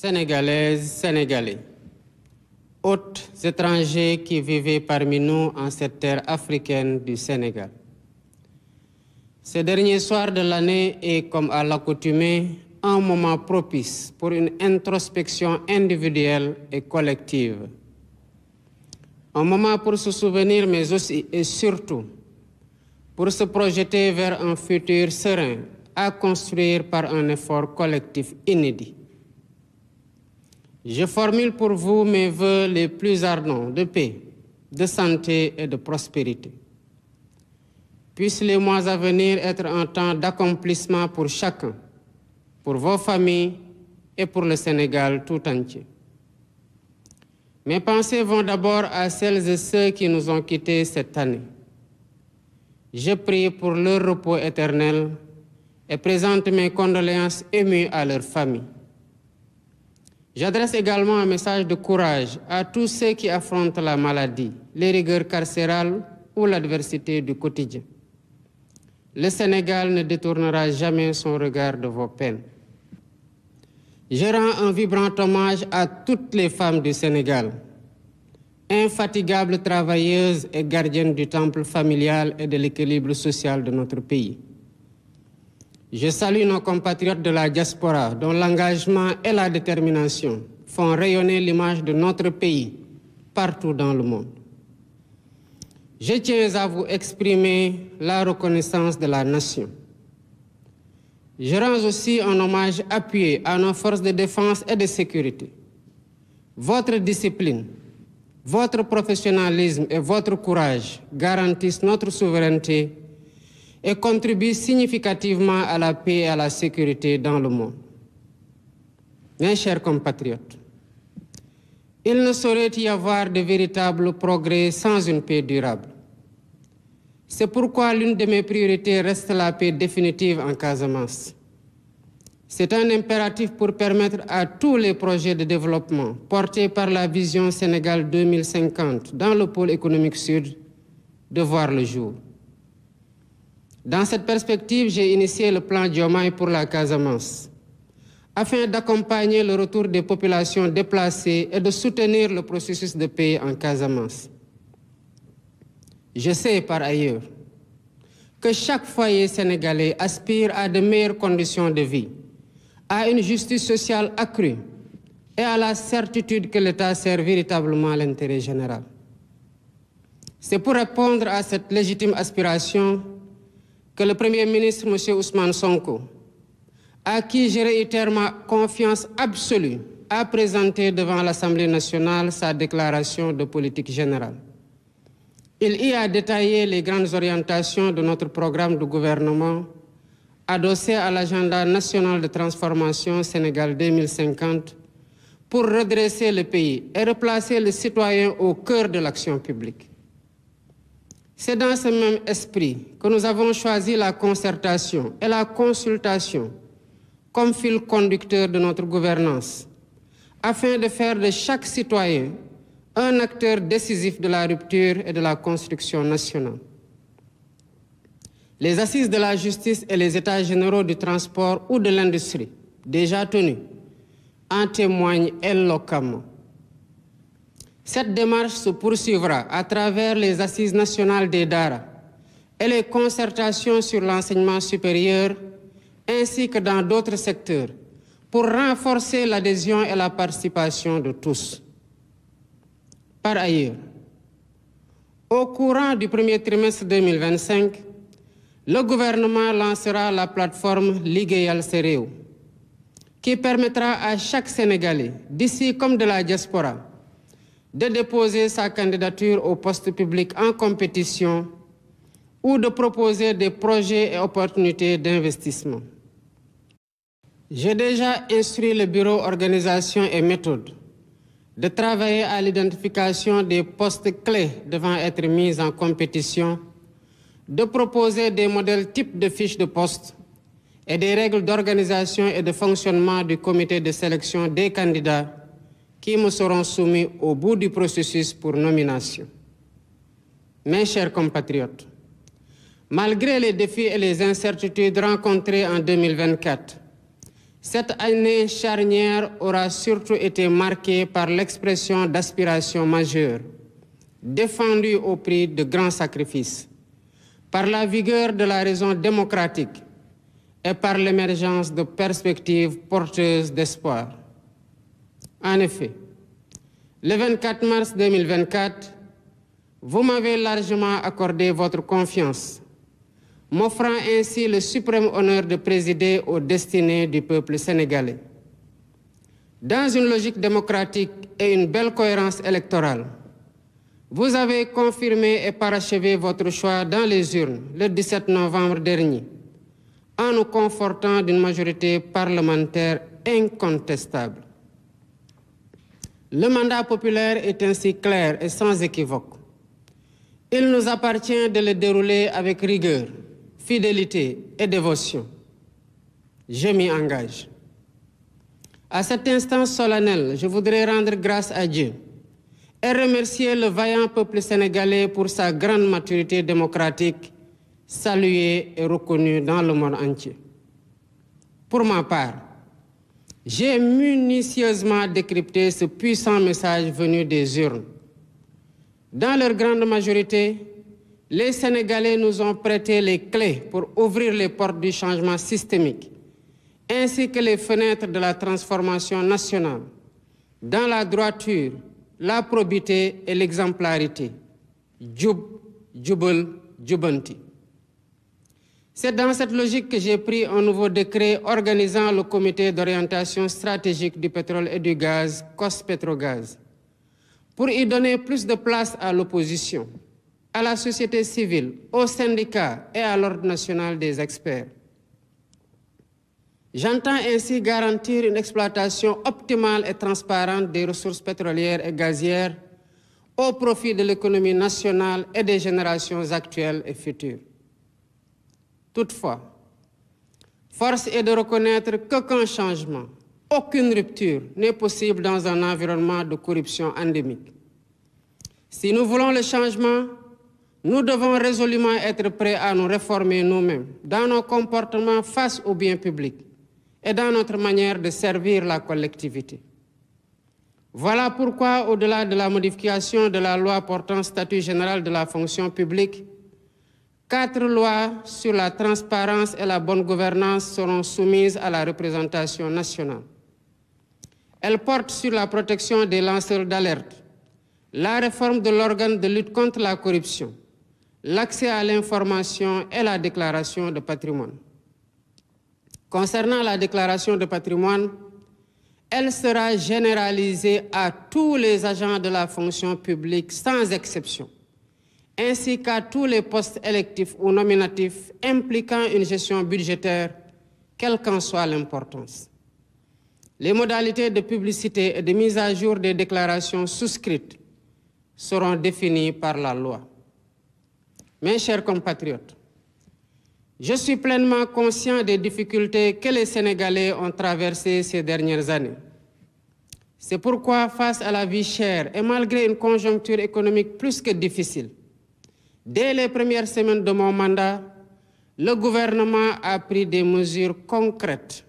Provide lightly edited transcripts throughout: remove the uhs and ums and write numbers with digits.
Sénégalaises, Sénégalais, hôtes étrangers qui vivaient parmi nous en cette terre africaine du Sénégal. Ce dernier soir de l'année est, comme à l'accoutumée, un moment propice pour une introspection individuelle et collective. Un moment pour se souvenir, mais aussi et surtout pour se projeter vers un futur serein à construire par un effort collectif inédit. Je formule pour vous mes vœux les plus ardents de paix, de santé et de prospérité. Puissent les mois à venir être un temps d'accomplissement pour chacun, pour vos familles et pour le Sénégal tout entier. Mes pensées vont d'abord à celles et ceux qui nous ont quittés cette année. Je prie pour leur repos éternel et présente mes condoléances émues à leurs familles. J'adresse également un message de courage à tous ceux qui affrontent la maladie, les rigueurs carcérales ou l'adversité du quotidien. Le Sénégal ne détournera jamais son regard de vos peines. Je rends un vibrant hommage à toutes les femmes du Sénégal, infatigables travailleuses et gardiennes du temple familial et de l'équilibre social de notre pays. Je salue nos compatriotes de la diaspora dont l'engagement et la détermination font rayonner l'image de notre pays partout dans le monde. Je tiens à vous exprimer la reconnaissance de la nation. Je rends aussi un hommage appuyé à nos forces de défense et de sécurité. Votre discipline, votre professionnalisme et votre courage garantissent notre souveraineté et contribue significativement à la paix et à la sécurité dans le monde. Mes chers compatriotes, il ne saurait y avoir de véritable progrès sans une paix durable. C'est pourquoi l'une de mes priorités reste la paix définitive en Casamance. C'est un impératif pour permettre à tous les projets de développement portés par la vision Sénégal 2050 dans le pôle économique sud de voir le jour. Dans cette perspective, j'ai initié le plan Diomaye pour la Casamance, afin d'accompagner le retour des populations déplacées et de soutenir le processus de paix en Casamance. Je sais par ailleurs que chaque foyer sénégalais aspire à de meilleures conditions de vie, à une justice sociale accrue et à la certitude que l'État sert véritablement l'intérêt général. C'est pour répondre à cette légitime aspiration que le Premier ministre, M. Ousmane Sonko, à qui je réitère ma confiance absolue, a présenté devant l'Assemblée nationale sa déclaration de politique générale. Il y a détaillé les grandes orientations de notre programme de gouvernement adossé à l'agenda national de transformation Sénégal 2050 pour redresser le pays et replacer le citoyen au cœur de l'action publique. C'est dans ce même esprit que nous avons choisi la concertation et la consultation comme fil conducteur de notre gouvernance, afin de faire de chaque citoyen un acteur décisif de la rupture et de la construction nationale. Les assises de la justice et les états généraux du transport ou de l'industrie, déjà tenus, en témoignent éloquemment. Cette démarche se poursuivra à travers les assises nationales des Dara et les concertations sur l'enseignement supérieur, ainsi que dans d'autres secteurs, pour renforcer l'adhésion et la participation de tous. Par ailleurs, au courant du premier trimestre 2025, le gouvernement lancera la plateforme Ligueyal Séréo, qui permettra à chaque Sénégalais, d'ici comme de la diaspora, de déposer sa candidature au poste public en compétition ou de proposer des projets et opportunités d'investissement. J'ai déjà instruit le bureau organisation et méthode de travailler à l'identification des postes clés devant être mis en compétition, de proposer des modèles types de fiches de poste et des règles d'organisation et de fonctionnement du comité de sélection des candidats qui me seront soumis au bout du processus pour nomination. Mes chers compatriotes, malgré les défis et les incertitudes rencontrés en 2024, Cette année charnière aura surtout été marquée par l'expression d'aspirations majeures, défendues au prix de grands sacrifices, par la vigueur de la raison démocratique et par l'émergence de perspectives porteuses d'espoir. En effet, le 24 mars 2024, vous m'avez largement accordé votre confiance, m'offrant ainsi le suprême honneur de présider aux destinées du peuple sénégalais. Dans une logique démocratique et une belle cohérence électorale, vous avez confirmé et parachevé votre choix dans les urnes le 17 novembre dernier, en nous confortant d'une majorité parlementaire incontestable. Le mandat populaire est ainsi clair et sans équivoque. Il nous appartient de le dérouler avec rigueur, fidélité et dévotion. Je m'y engage. À cet instant solennel, je voudrais rendre grâce à Dieu et remercier le vaillant peuple sénégalais pour sa grande maturité démocratique, saluée et reconnue dans le monde entier. Pour ma part, j'ai minutieusement décrypté ce puissant message venu des urnes. Dans leur grande majorité, les Sénégalais nous ont prêté les clés pour ouvrir les portes du changement systémique, ainsi que les fenêtres de la transformation nationale, dans la droiture, la probité et l'exemplarité. Djub, Djubal, Djubanti. C'est dans cette logique que j'ai pris un nouveau décret organisant le comité d'orientation stratégique du pétrole et du gaz, COS-Pétrogaz, pour y donner plus de place à l'opposition, à la société civile, aux syndicats et à l'ordre national des experts. J'entends ainsi garantir une exploitation optimale et transparente des ressources pétrolières et gazières au profit de l'économie nationale et des générations actuelles et futures. Toutefois, force est de reconnaître qu'aucun changement, aucune rupture n'est possible dans un environnement de corruption endémique. Si nous voulons le changement, nous devons résolument être prêts à nous réformer nous-mêmes dans nos comportements face au bien public et dans notre manière de servir la collectivité. Voilà pourquoi, au-delà de la modification de la loi portant statut général de la fonction publique, 4 lois sur la transparence et la bonne gouvernance seront soumises à la représentation nationale. Elles portent sur la protection des lanceurs d'alerte, la réforme de l'organe de lutte contre la corruption, l'accès à l'information et la déclaration de patrimoine. Concernant la déclaration de patrimoine, elle sera généralisée à tous les agents de la fonction publique sans exception, ainsi qu'à tous les postes électifs ou nominatifs impliquant une gestion budgétaire, quelle qu'en soit l'importance. Les modalités de publicité et de mise à jour des déclarations souscrites seront définies par la loi. Mes chers compatriotes, je suis pleinement conscient des difficultés que les Sénégalais ont traversées ces dernières années. C'est pourquoi, face à la vie chère et malgré une conjoncture économique plus que difficile, dès les premières semaines de mon mandat, le gouvernement a pris des mesures concrètes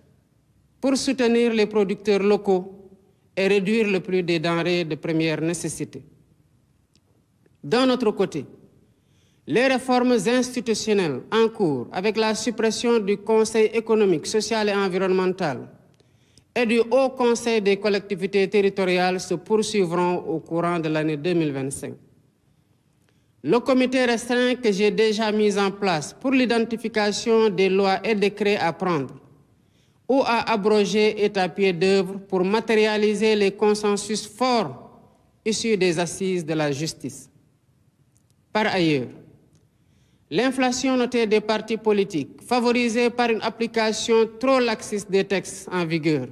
pour soutenir les producteurs locaux et réduire le prix des denrées de première nécessité. D'un autre côté, les réformes institutionnelles en cours avec la suppression du Conseil économique, social et environnemental et du Haut Conseil des collectivités territoriales se poursuivront au courant de l'année 2025. Le comité restreint que j'ai déjà mis en place pour l'identification des lois et décrets à prendre ou à abroger est à pied d'œuvre pour matérialiser les consensus forts issus des assises de la justice. Par ailleurs, l'inflation notée des partis politiques, favorisée par une application trop laxiste des textes en vigueur,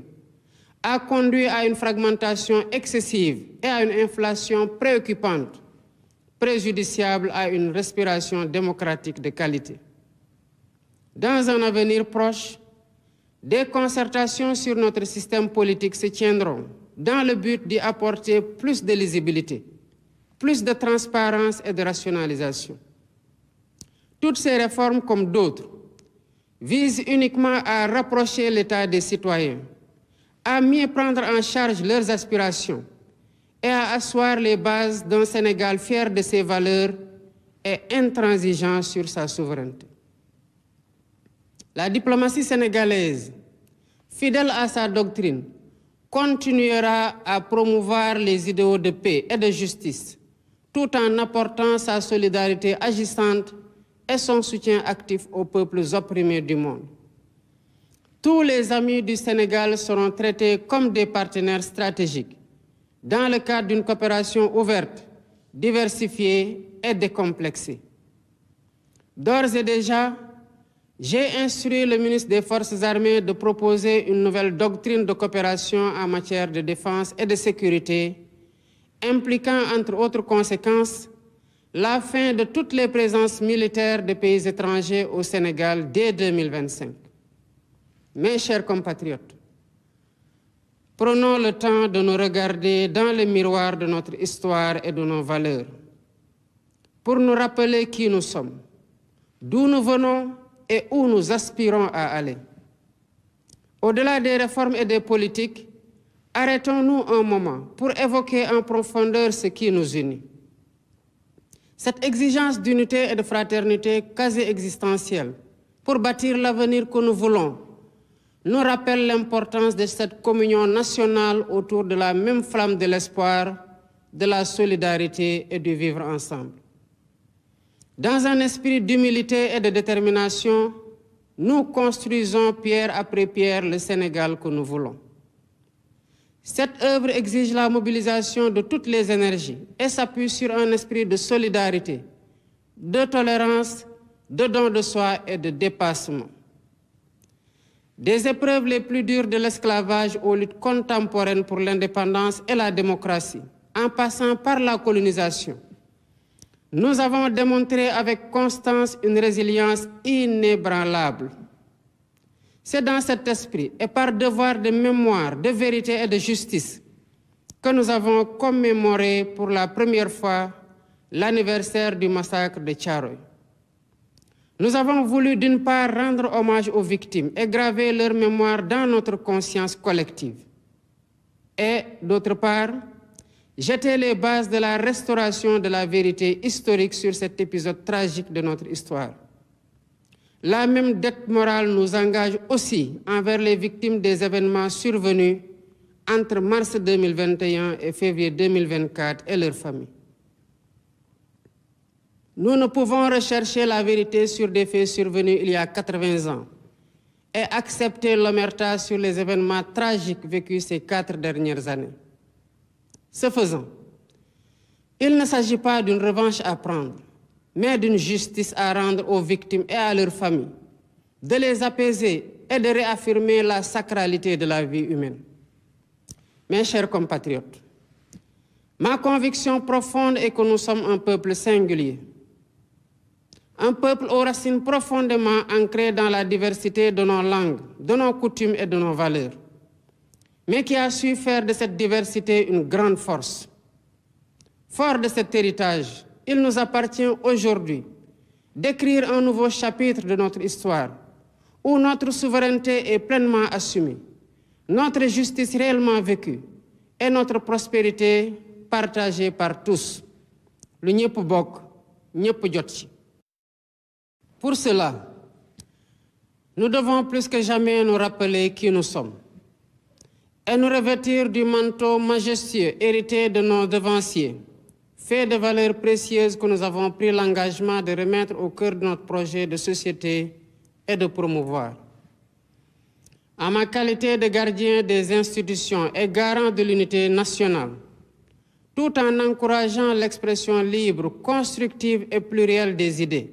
a conduit à une fragmentation excessive et à une inflation préoccupante, préjudiciable à une respiration démocratique de qualité. Dans un avenir proche, des concertations sur notre système politique se tiendront dans le but d'y apporter plus de lisibilité, plus de transparence et de rationalisation. Toutes ces réformes, comme d'autres, vise uniquement à rapprocher l'État des citoyens, à mieux prendre en charge leurs aspirations et à asseoir les bases d'un Sénégal fier de ses valeurs et intransigeant sur sa souveraineté. La diplomatie sénégalaise, fidèle à sa doctrine, continuera à promouvoir les idéaux de paix et de justice, tout en apportant sa solidarité agissante et son soutien actif aux peuples opprimés du monde. Tous les amis du Sénégal seront traités comme des partenaires stratégiques dans le cadre d'une coopération ouverte, diversifiée et décomplexée. D'ores et déjà, j'ai instruit le ministre des Forces armées de proposer une nouvelle doctrine de coopération en matière de défense et de sécurité, impliquant, entre autres conséquences, la fin de toutes les présences militaires de pays étrangers au Sénégal dès 2025. Mes chers compatriotes, prenons le temps de nous regarder dans le miroir de notre histoire et de nos valeurs, pour nous rappeler qui nous sommes, d'où nous venons et où nous aspirons à aller. Au-delà des réformes et des politiques, arrêtons-nous un moment pour évoquer en profondeur ce qui nous unit. Cette exigence d'unité et de fraternité quasi existentielle pour bâtir l'avenir que nous voulons nous rappelle l'importance de cette communion nationale autour de la même flamme de l'espoir, de la solidarité et du vivre ensemble. Dans un esprit d'humilité et de détermination, nous construisons pierre après pierre le Sénégal que nous voulons. Cette œuvre exige la mobilisation de toutes les énergies et s'appuie sur un esprit de solidarité, de tolérance, de don de soi et de dépassement. Des épreuves les plus dures de l'esclavage aux luttes contemporaines pour l'indépendance et la démocratie, en passant par la colonisation, nous avons démontré avec constance une résilience inébranlable. C'est dans cet esprit et par devoir de mémoire, de vérité et de justice que nous avons commémoré pour la première fois l'anniversaire du massacre de Thiaroye. Nous avons voulu d'une part rendre hommage aux victimes et graver leur mémoire dans notre conscience collective. Et d'autre part, jeter les bases de la restauration de la vérité historique sur cet épisode tragique de notre histoire. La même dette morale nous engage aussi envers les victimes des événements survenus entre mars 2021 et février 2024 et leurs familles. Nous ne pouvons rechercher la vérité sur des faits survenus il y a 80 ans et accepter l'omerta sur les événements tragiques vécus ces 4 dernières années. Ce faisant, il ne s'agit pas d'une revanche à prendre, mais d'une justice à rendre aux victimes et à leurs familles, de les apaiser et de réaffirmer la sacralité de la vie humaine. Mes chers compatriotes, ma conviction profonde est que nous sommes un peuple singulier, un peuple aux racines profondément ancrées dans la diversité de nos langues, de nos coutumes et de nos valeurs, mais qui a su faire de cette diversité une grande force. Fort de cet héritage, il nous appartient aujourd'hui d'écrire un nouveau chapitre de notre histoire, où notre souveraineté est pleinement assumée, notre justice réellement vécue et notre prospérité partagée par tous. Lu ñëpp bokk, ñëpp jot ci. Pour cela, nous devons plus que jamais nous rappeler qui nous sommes et nous revêtir du manteau majestueux hérité de nos devanciers, fait de valeurs précieuses que nous avons pris l'engagement de remettre au cœur de notre projet de société et de promouvoir. En ma qualité de gardien des institutions et garant de l'unité nationale, tout en encourageant l'expression libre, constructive et plurielle des idées,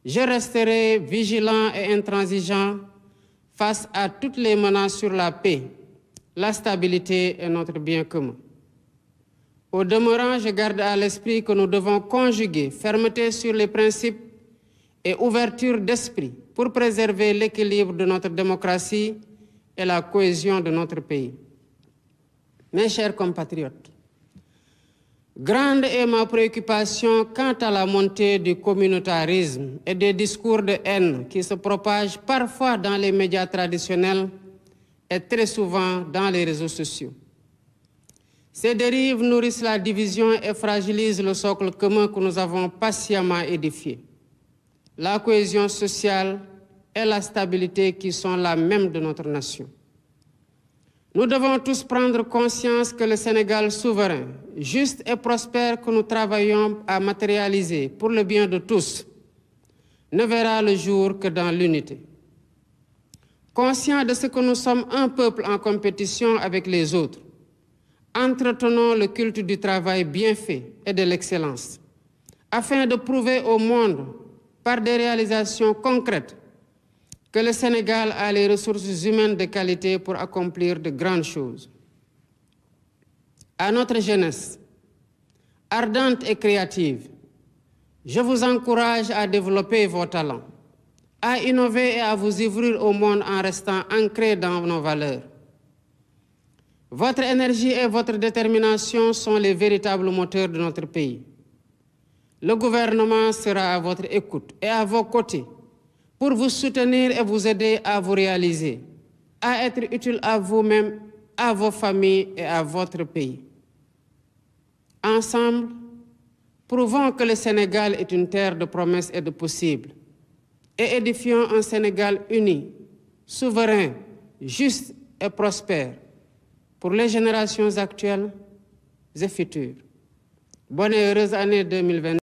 je resterai vigilant et intransigeant face à toutes les menaces sur la paix, la stabilité et notre bien commun. Au demeurant, je garde à l'esprit que nous devons conjuguer fermeté sur les principes et ouverture d'esprit pour préserver l'équilibre de notre démocratie et la cohésion de notre pays. Mes chers compatriotes, Grande est ma préoccupation quant à la montée du communautarisme et des discours de haine qui se propagent parfois dans les médias traditionnels et très souvent dans les réseaux sociaux. Ces dérives nourrissent la division et fragilisent le socle commun que nous avons patiemment édifié. La cohésion sociale et la stabilité qui sont la même de notre nation. Nous devons tous prendre conscience que le Sénégal souverain, juste et prospère que nous travaillons à matérialiser pour le bien de tous, ne verra le jour que dans l'unité. Conscient de ce que nous sommes un peuple en compétition avec les autres, entretenons le culte du travail bien fait et de l'excellence, afin de prouver au monde, par des réalisations concrètes, que le Sénégal a les ressources humaines de qualité pour accomplir de grandes choses. À notre jeunesse, ardente et créative, je vous encourage à développer vos talents, à innover et à vous ouvrir au monde en restant ancrés dans nos valeurs. Votre énergie et votre détermination sont les véritables moteurs de notre pays. Le gouvernement sera à votre écoute et à vos côtés pour vous soutenir et vous aider à vous réaliser, à être utile à vous-même, à vos familles et à votre pays. Ensemble, prouvons que le Sénégal est une terre de promesses et de possibles, et édifions un Sénégal uni, souverain, juste et prospère pour les générations actuelles et futures. Bonne et heureuse année 2020.